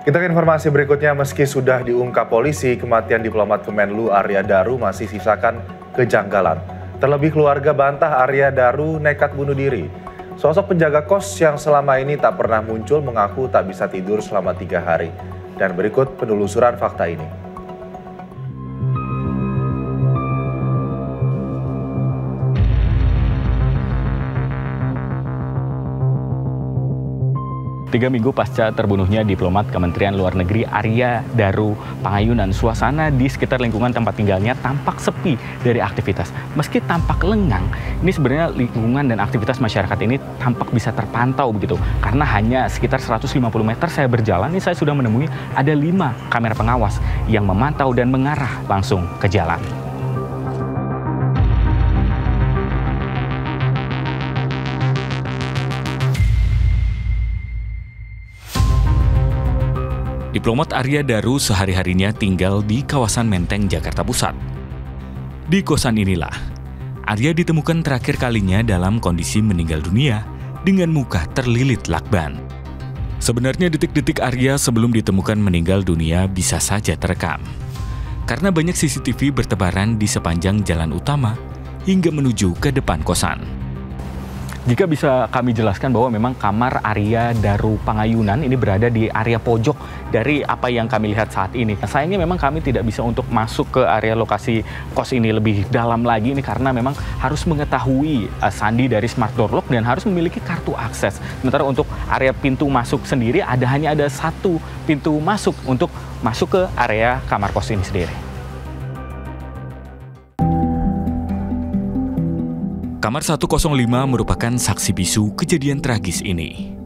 Kita ke informasi berikutnya, meski sudah diungkap polisi, kematian diplomat Kemenlu Arya Daru masih sisakan kejanggalan. Terlebih keluarga bantah Arya Daru nekat bunuh diri. Sosok penjaga kos yang selama ini tak pernah muncul mengaku tak bisa tidur selama 3 hari. Dan berikut penelusuran fakta ini. 3 minggu pasca terbunuhnya diplomat Kementerian Luar Negeri Arya Daru Pangayunan, suasana di sekitar lingkungan tempat tinggalnya tampak sepi dari aktivitas. Meski tampak lengang, ini sebenarnya lingkungan dan aktivitas masyarakat ini tampak bisa terpantau begitu. Karena hanya sekitar 150 meter saya berjalan, ini saya sudah menemui ada 5 kamera pengawas yang memantau dan mengarah langsung ke jalan. Diplomat Arya Daru sehari-harinya tinggal di kawasan Menteng, Jakarta Pusat. Di kosan inilah, Arya ditemukan terakhir kalinya dalam kondisi meninggal dunia dengan muka terlilit lakban. Sebenarnya detik-detik Arya sebelum ditemukan meninggal dunia bisa saja terekam. Karena banyak CCTV bertebaran di sepanjang jalan utama hingga menuju ke depan kosan. Jika bisa kami jelaskan bahwa memang kamar Arya Daru Pangayunan ini berada di area pojok dari apa yang kami lihat saat ini. Sayangnya memang kami tidak bisa untuk masuk ke area lokasi kos ini lebih dalam lagi ini karena memang harus mengetahui sandi dari smart door lock dan harus memiliki kartu akses. Sementara untuk area pintu masuk sendiri hanya ada 1 pintu masuk untuk masuk ke area kamar kos ini sendiri. Kamar 105 merupakan saksi bisu kejadian tragis ini.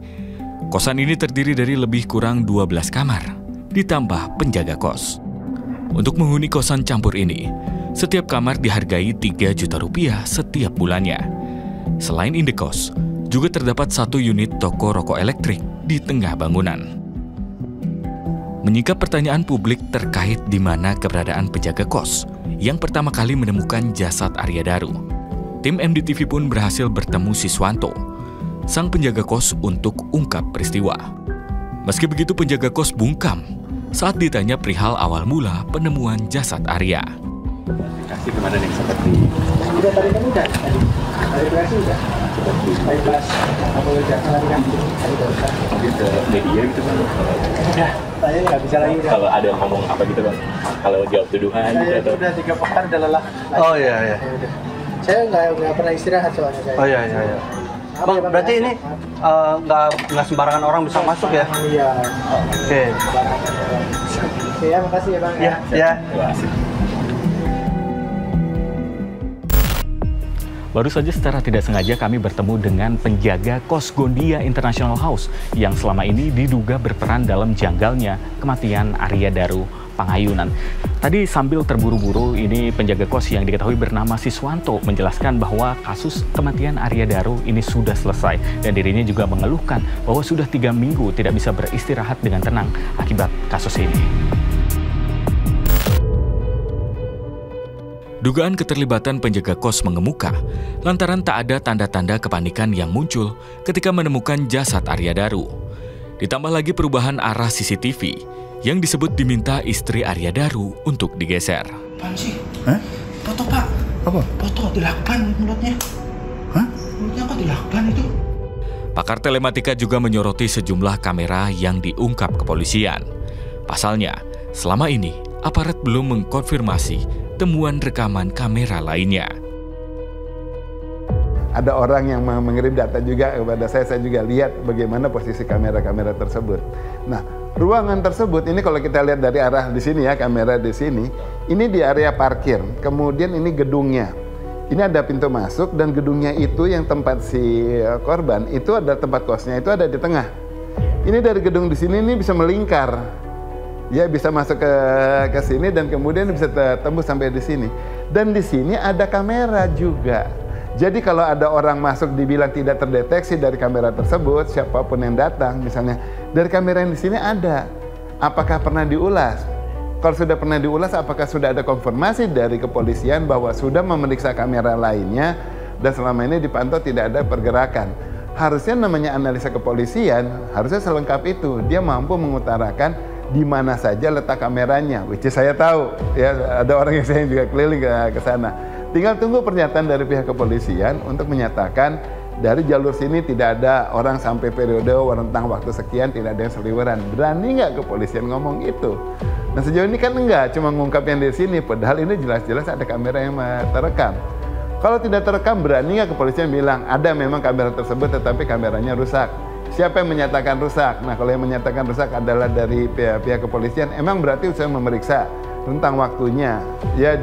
Kosan ini terdiri dari lebih kurang 12 kamar, ditambah penjaga kos. Untuk menghuni kosan campur ini, setiap kamar dihargai 3 juta rupiah setiap bulannya. Selain indekos, juga terdapat 1 unit toko rokok elektrik di tengah bangunan. Menyingkap pertanyaan publik terkait di mana keberadaan penjaga kos yang pertama kali menemukan jasad Arya Daru, tim MDTV pun berhasil bertemu Siswanto, sang penjaga kos untuk ungkap peristiwa. Meski begitu penjaga kos bungkam saat ditanya perihal awal mula penemuan jasad Arya. Kasih kemana nih seperti? Udah tadi kan udah. Hari kreasi udah. Hari pas aku jasad tadi kan. Mungkin ke media gitu kan? Udah. Saya nggak bisa lagi. Kalau ada yang ngomong apa gitu bang? Kalau jawab tuduhan gitu? Udah 3 pekan udah lelah. Oh iya. Saya nggak pernah istirahat soalnya saya. Oh iya. Bang, berarti ini nggak sembarangan orang bisa masuk ya? Iya. Oke. Oke ya, makasih ya bang. Ya. Baru saja secara tidak sengaja kami bertemu dengan penjaga kos Gondia International House yang selama ini diduga berperan dalam janggalnya kematian Arya Daru Pangayunan. Tadi sambil terburu-buru ini penjaga kos yang diketahui bernama Siswanto menjelaskan bahwa kasus kematian Arya Daru ini sudah selesai dan dirinya juga mengeluhkan bahwa sudah 3 minggu tidak bisa beristirahat dengan tenang akibat kasus ini. Dugaan keterlibatan penjaga kos mengemuka lantaran tak ada tanda-tanda kepanikan yang muncul ketika menemukan jasad Arya Daru. Ditambah lagi perubahan arah CCTV yang disebut diminta istri Arya Daru untuk digeser. Apaan sih? Hah? Foto pak. Apa? Foto dilakban mulutnya. Hah? Mulutnya kok dilakban itu? Pakar telematika juga menyoroti sejumlah kamera yang diungkap kepolisian. Pasalnya, selama ini aparat belum mengkonfirmasi temuan rekaman kamera lainnya. Ada orang yang mengirim data juga kepada saya juga lihat bagaimana posisi kamera-kamera tersebut. Nah, ruangan tersebut ini kalau kita lihat dari arah di sini ya, kamera di sini, ini di area parkir, kemudian ini gedungnya. Ini ada pintu masuk dan gedungnya itu yang tempat si korban, itu ada tempat kosnya, itu ada di tengah. Ini dari gedung di sini ini bisa melingkar. Ya bisa masuk ke sini dan kemudian bisa tembus sampai di sini. Dan di sini ada kamera juga. Jadi kalau ada orang masuk dibilang tidak terdeteksi dari kamera tersebut, siapapun yang datang misalnya, dari kamera yang di sini ada. Apakah pernah diulas? Kalau sudah pernah diulas, apakah sudah ada konfirmasi dari kepolisian bahwa sudah memeriksa kamera lainnya dan selama ini dipantau tidak ada pergerakan? Harusnya namanya analisa kepolisian, harusnya selengkap itu. Dia mampu mengutarakan di mana saja letak kameranya, which is saya tahu. Ya, ada orang yang saya juga keliling ke sana. Tinggal tunggu pernyataan dari pihak kepolisian untuk menyatakan dari jalur sini tidak ada orang sampai periode rentang waktu sekian, tidak ada yang seliweran. Berani nggak kepolisian ngomong itu? Nah sejauh ini kan enggak, cuma ngungkap yang di sini, padahal ini jelas-jelas ada kamera yang terekam. Kalau tidak terekam, berani nggak kepolisian bilang ada memang kamera tersebut tetapi kameranya rusak? Siapa yang menyatakan rusak? Nah kalau yang menyatakan rusak adalah dari pihak kepolisian, emang berarti saya memeriksa rentang waktunya ya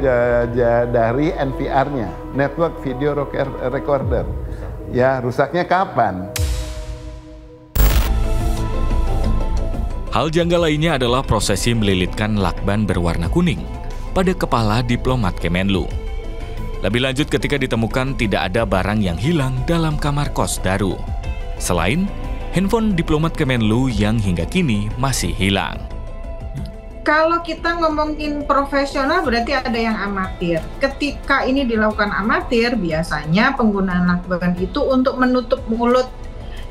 dari NVR-nya, Network Video Recorder. Ya, rusaknya kapan? Hal janggal lainnya adalah prosesi melilitkan lakban berwarna kuning pada kepala diplomat Kemenlu. Lebih lanjut ketika ditemukan tidak ada barang yang hilang dalam kamar kos Daru, selain handphone diplomat Kemenlu yang hingga kini masih hilang. Kalau kita ngomongin profesional berarti ada yang amatir. Ketika ini dilakukan amatir, biasanya penggunaan lakban itu untuk menutup mulut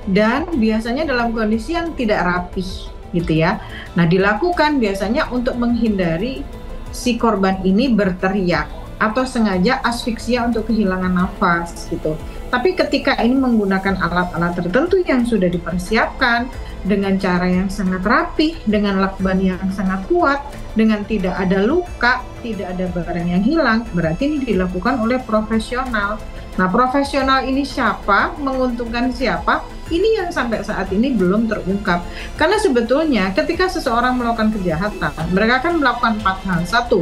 dan biasanya dalam kondisi yang tidak rapih gitu ya. Nah, dilakukan biasanya untuk menghindari si korban ini berteriak atau sengaja asfiksia untuk kehilangan nafas gitu. Tapi ketika ini menggunakan alat-alat tertentu yang sudah dipersiapkan dengan cara yang sangat rapih, dengan lakban yang sangat kuat, dengan tidak ada luka, tidak ada barang yang hilang, berarti ini dilakukan oleh profesional. Nah, profesional ini siapa? Menguntungkan siapa? Ini yang sampai saat ini belum terungkap. Karena sebetulnya ketika seseorang melakukan kejahatan, mereka akan melakukan 4 hal. 1,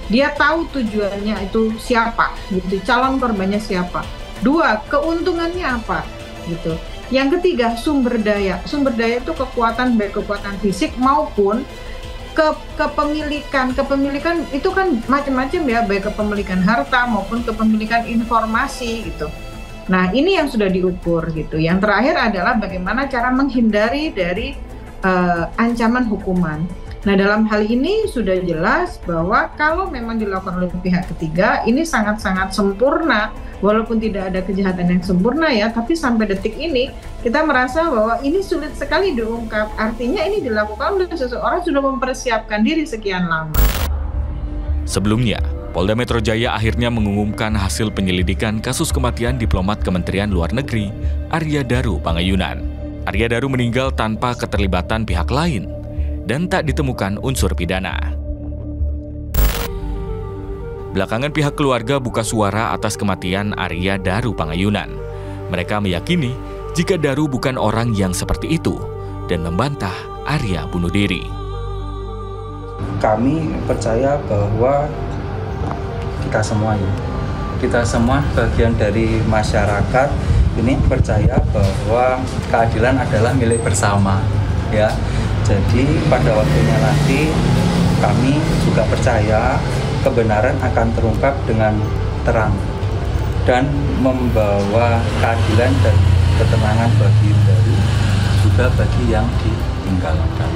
dia tahu tujuannya itu siapa, gitu, calon korbannya siapa. 2, keuntungannya apa, gitu. Yang ketiga, sumber daya. Sumber daya itu kekuatan, baik kekuatan fisik maupun kepemilikan. Kepemilikan itu kan macam-macam ya, baik kepemilikan harta maupun kepemilikan informasi, gitu. Nah, ini yang sudah diukur, gitu. Yang terakhir adalah bagaimana cara menghindari dari ancaman hukuman. Nah, dalam hal ini sudah jelas bahwa kalau memang dilakukan oleh pihak ketiga, ini sangat-sangat sempurna. Walaupun tidak ada kejahatan yang sempurna ya, tapi sampai detik ini kita merasa bahwa ini sulit sekali diungkap. Artinya ini dilakukan oleh seseorang sudah mempersiapkan diri sekian lama. Sebelumnya, Polda Metro Jaya akhirnya mengumumkan hasil penyelidikan kasus kematian diplomat Kementerian Luar Negeri, Arya Daru Pangayunan. Arya Daru meninggal tanpa keterlibatan pihak lain dan tak ditemukan unsur pidana. Belakangan pihak keluarga buka suara atas kematian Arya Daru Pangayunan. Mereka meyakini jika Daru bukan orang yang seperti itu dan membantah Arya bunuh diri. Kami percaya bahwa kita semua bagian dari masyarakat ini percaya bahwa keadilan adalah milik bersama, ya. Jadi pada waktunya nanti kami juga percaya kebenaran akan terungkap dengan terang dan membawa keadilan dan ketenangan bagi Daru juga bagi yang ditinggalkan.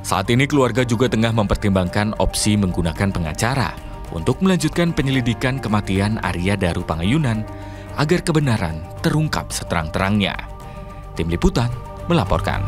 Saat ini keluarga juga tengah mempertimbangkan opsi menggunakan pengacara untuk melanjutkan penyelidikan kematian Arya Daru Pangayunan agar kebenaran terungkap seterang-terangnya. Tim Liputan melaporkan.